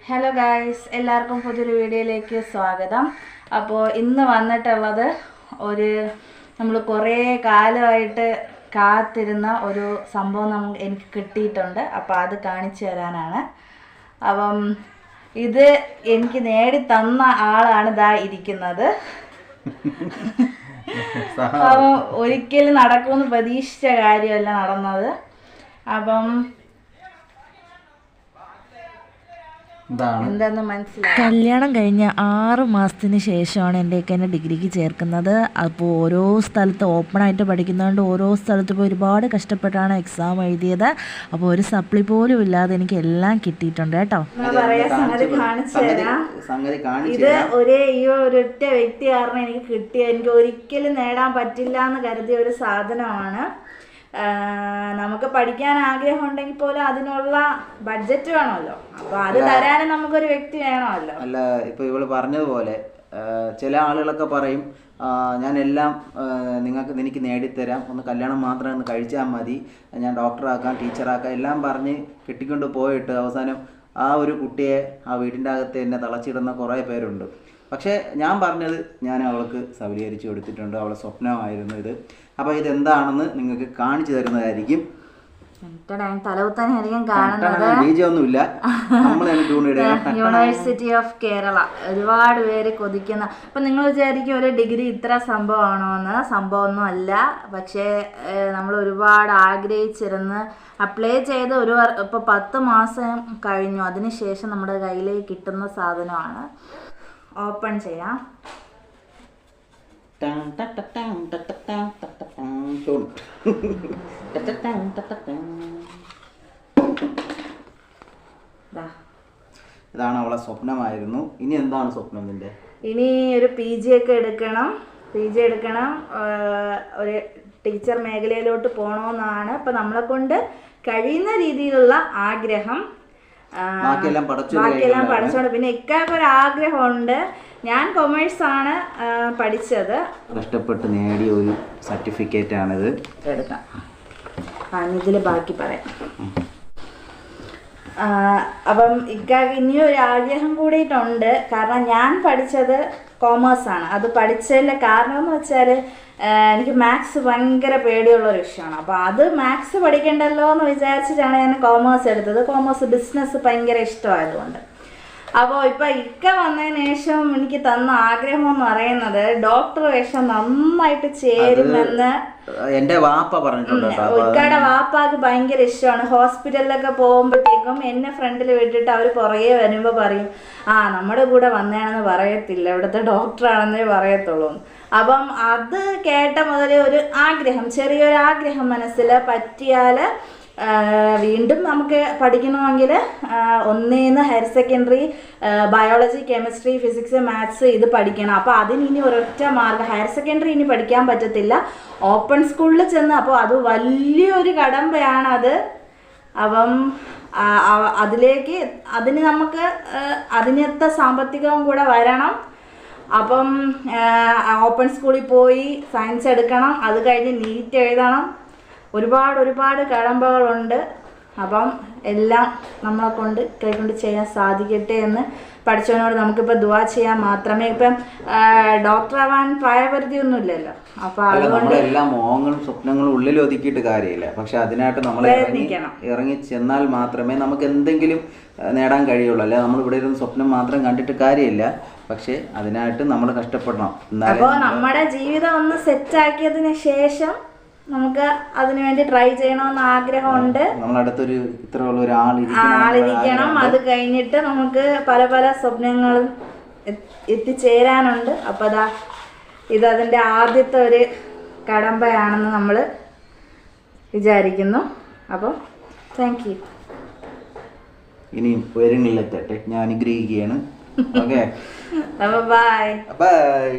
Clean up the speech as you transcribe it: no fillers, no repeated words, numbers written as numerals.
Hello guys, എല്ലാവർക്കും പുതിയൊരു വീഡിയോയിലേക്ക് സ്വാഗതം. അപ്പോൾ ഇന്ന് വന്നിട്ടുള്ളത് നമ്മൾ കുറേ കാലമായിട്ട് കാത്തിരുന്ന ഒരു സംഭവം എനിക്ക് കിട്ടിയിട്ടുണ്ട്. അപ്പോൾ അത് കാണിച്ചു തരാനാണ്. അപ്പം ഇത് എനിക്ക് നേടി തന്ന ആളാണ് ദാ ഇരിക്കുന്നത്. അപ്പം ഒരിക്കലും നടക്കുമെന്ന് പ്രതീക്ഷിച്ച കാര്യമല്ല നടന്നത്. അപ്പം എന്താന്ന് മനസ്സിലായി. കല്യാണം കഴിഞ്ഞ 6 മാസത്തിന് ശേഷമാണ് എൻ്റെയൊക്കെ എന്നെ ഡിഗ്രിക്ക് ചേർക്കുന്നത്. അപ്പോൾ ഓരോ സ്ഥലത്ത് ഓപ്പണായിട്ട് പഠിക്കുന്നതുകൊണ്ട് ഓരോ സ്ഥലത്ത് പോയി ഒരുപാട് കഷ്ടപ്പെട്ടാണ് എക്സാം എഴുതിയത്. അപ്പോൾ ഒരു സപ്ലി പോലും ഇല്ലാതെ എനിക്ക് എല്ലാം കിട്ടിയിട്ടുണ്ട് കേട്ടോ. ഇത് ഈ ഒരൊറ്റ വ്യക്തി കാരണം എനിക്ക് കിട്ടിയ, എനിക്ക് ഒരിക്കലും നേടാൻ പറ്റില്ല എന്ന് കരുതിയ ഒരു സാധനമാണ്. നമുക്ക് പഠിക്കാൻ ആഗ്രഹം ഉണ്ടെങ്കിൽ പോലും അതിനുള്ള ബഡ്ജറ്റ് വേണമല്ലോ. അപ്പൊ അത് തരാനും നമുക്കൊരു വ്യക്തി വേണമല്ലോ. അല്ല, ഇപ്പൊ ഇവള് പറഞ്ഞതുപോലെ ചില ആളുകളൊക്കെ പറയും, ഞാൻ എല്ലാം നിനക്ക് നേടിത്തരാം, ഒന്ന് കല്യാണം മാത്രം ഒന്ന് കഴിച്ചാൽ മതി, ഞാൻ ഡോക്ടറാക്കാം, ടീച്ചറാക്കാം എല്ലാം പറഞ്ഞ് കെട്ടിക്കൊണ്ട് പോയിട്ട് അവസാനം ആ ഒരു കുട്ടിയെ ആ വീടിൻ്റെ അകത്ത് എന്നെ തളച്ചിടുന്ന കുറേ പേരുണ്ട്. പക്ഷേ ഞാൻ പറഞ്ഞത് ഞാൻ അവൾക്ക് സബലീകരിച്ച് കൊടുത്തിട്ടുണ്ട്. അവളെ സ്വപ്നമായിരുന്നു ഇത്. അപ്പോൾ ഇതെന്താണെന്ന് നിങ്ങൾക്ക് കാണിച്ചു തരുന്നതായിരിക്കും. ബീജമൊന്നുമില്ല, യൂണിവേഴ്സിറ്റി ഓഫ് കേരള. ഒരുപാട് പേര് കൊതിക്കുന്ന. അപ്പം നിങ്ങൾ വിചാരിക്കും ഒരു ഡിഗ്രി ഇത്ര സംഭവമാണോ എന്ന്. സംഭവമൊന്നും അല്ല. പക്ഷേ നമ്മൾ ഒരുപാട് ആഗ്രഹിച്ചിരുന്ന് അപ്ലൈ ചെയ്ത് ഇപ്പോൾ 10 മാസം കഴിഞ്ഞു. അതിനുശേഷം നമ്മുടെ കയ്യിലേക്ക് കിട്ടുന്ന സാധനമാണ്. ഓപ്പൺ ചെയ്യാം. ഇതാണ് അവളെ സ്വപ്നമായിരുന്നു. ഇനി എന്താണ് സ്വപ്നം നിന്റെ? ഇനി ഒരു PG ഒക്കെ എടുക്കണം. ഒരു ടീച്ചർ മേഖലയിലോട്ട് പോകണമെന്നാണ് ഇപ്പം നമ്മളെ കൊണ്ട് കഴിയുന്ന രീതിയിലുള്ള ആഗ്രഹം. ബാക്കിയെല്ലാം പഠിച്ചോണ്ട്. പിന്നെ ഇക്കാക്ക് ഒരു ആഗ്രഹമുണ്ട്. ഞാൻ കൊമേഴ്സാണ് പഠിച്ചത്. കഷ്ടപ്പെട്ട് നേടിയ ഒരു സർട്ടിഫിക്കറ്റ് ആണിത്. എടുക്കാം. ഇതിൽ ബാക്കി പറയാം. അപ്പം ഇക്കാക്ക് ഇനിയൊരു ആഗ്രഹം കൂടിയിട്ടുണ്ട്. കാരണം ഞാൻ പഠിച്ചത് കോമേഴ്സാണ്. അത് പഠിച്ചതിൻ്റെ കാരണം എന്ന് വെച്ചാൽ എനിക്ക് മാത്സ് ഭയങ്കര പേടിയുള്ളൊരു വിഷയമാണ്. അപ്പോൾ അത് മാത്സ് പഠിക്കണ്ടല്ലോ എന്ന് വിചാരിച്ചിട്ടാണ് ഞാൻ കോമേഴ്സ് എടുത്തത്. കോമേഴ്സ് ബിസിനസ് ഭയങ്കര ഇഷ്ടമായതുകൊണ്ട്. അപ്പോൾ ഇപ്പം ഇക്ക വന്നതിന് ശേഷം എനിക്ക് തന്ന ആഗ്രഹം എന്ന് പറയുന്നത് ഡോക്ടർ വേഷം നന്നായിട്ട് ചേരുമെന്ന് എൻ്റെ വാപ്പ പറഞ്ഞിട്ടുണ്ട്. ഇക്കയുടെ വാപ്പാക്ക് ഭയങ്കര ഇഷ്ടമാണ്. ഹോസ്പിറ്റലിലൊക്കെ പോകുമ്പോഴത്തേക്കും എന്നെ ഫ്രണ്ടിൽ വിട്ടിട്ട് അവർ പുറകെ വരുമ്പോൾ പറയും, നമ്മുടെ കൂടെ വന്നതാണെന്ന് പറയത്തില്ല, ഇവിടുത്തെ ഡോക്ടറാണെന്നേ പറയത്തുള്ളൂ. അപ്പം അത് കേട്ട മുതലേ ഒരു ആഗ്രഹം, ചെറിയൊരു ആഗ്രഹം മനസ്സിൽ പറ്റിയാൽ വീണ്ടും നമുക്ക് പഠിക്കണമെങ്കിൽ ഒന്നേന്ന് higher secondary biology, chemistry, physics, maths ഇത് പഠിക്കണം. അപ്പോൾ അതിന് ഇനി ഒരൊറ്റ മാർഗം, ഹയർ സെക്കൻഡറി ഇനി പഠിക്കാൻ പറ്റത്തില്ല, ഓപ്പൺ സ്കൂളിൽ ചെന്ന്. അപ്പോൾ അത് വലിയൊരു കടമ്പയാണത്. അപ്പം അതിന് നമുക്ക് അതിനത്തെ സാമ്പത്തികവും കൂടെ വരണം. അപ്പം ഓപ്പൺ സ്കൂളിൽ പോയി സയൻസ് എടുക്കണം. അത് കഴിഞ്ഞ് നീറ്റ് എഴുതണം. ഒരുപാട് കടമ്പകളുണ്ട്. അപ്പം എല്ലാം നമ്മളെ കൊണ്ട് ചെയ്യാൻ സാധിക്കട്ടെ എന്ന് പഠിച്ചവനോട് നമുക്കിപ്പോൾ ദുആ ചെയ്യാൻ മാത്രമേ. ഇപ്പം ഡോക്ടറാവാൻ പ്രായപരിധിയൊന്നുമില്ലല്ലോ. അപ്പോൾ അതുകൊണ്ട് എല്ലാ മോഹങ്ങളും സ്വപ്നങ്ങളും ഉള്ളിൽ ഒതുക്കിയിട്ട് കാര്യമില്ല. പക്ഷെ അതിനായിട്ട് നമ്മൾ ഇറങ്ങി ചെന്നാൽ മാത്രമേ നമുക്ക് എന്തെങ്കിലും നേടാൻ കഴിയുള്ളൂ. അല്ലെ നമ്മൾ ഇവിടെ ഇരുന്ന് സ്വപ്നം മാത്രം കണ്ടിട്ട് കാര്യമില്ല. പക്ഷെ അതിനായിട്ട് നമ്മൾ കഷ്ടപ്പെടണം. അപ്പോൾ നമ്മുടെ ജീവിതം ഒന്ന് സെറ്റാക്കിയതിന് ശേഷം നമുക്ക് അതിനുവേണ്ടി ട്രൈ ചെയ്യണമെന്ന് ആഗ്രഹമുണ്ട്. ആളിരിക്കണം. അത് കഴിഞ്ഞിട്ട് നമുക്ക് പല സ്വപ്നങ്ങളും എത്തിച്ചേരാനുണ്ട്. അപ്പോൾ ഇതതിൻ്റെ ആദ്യത്തെ ഒരു കടമ്പയാണെന്ന് നമ്മൾ വിചാരിക്കുന്നു. അപ്പം താങ്ക് യു. ഇനിയും ഉയരങ്ങളിലെത്തട്ടെ. ഞാൻ അനുഗ്രഹിക്കുകയാണ്. Okay, by.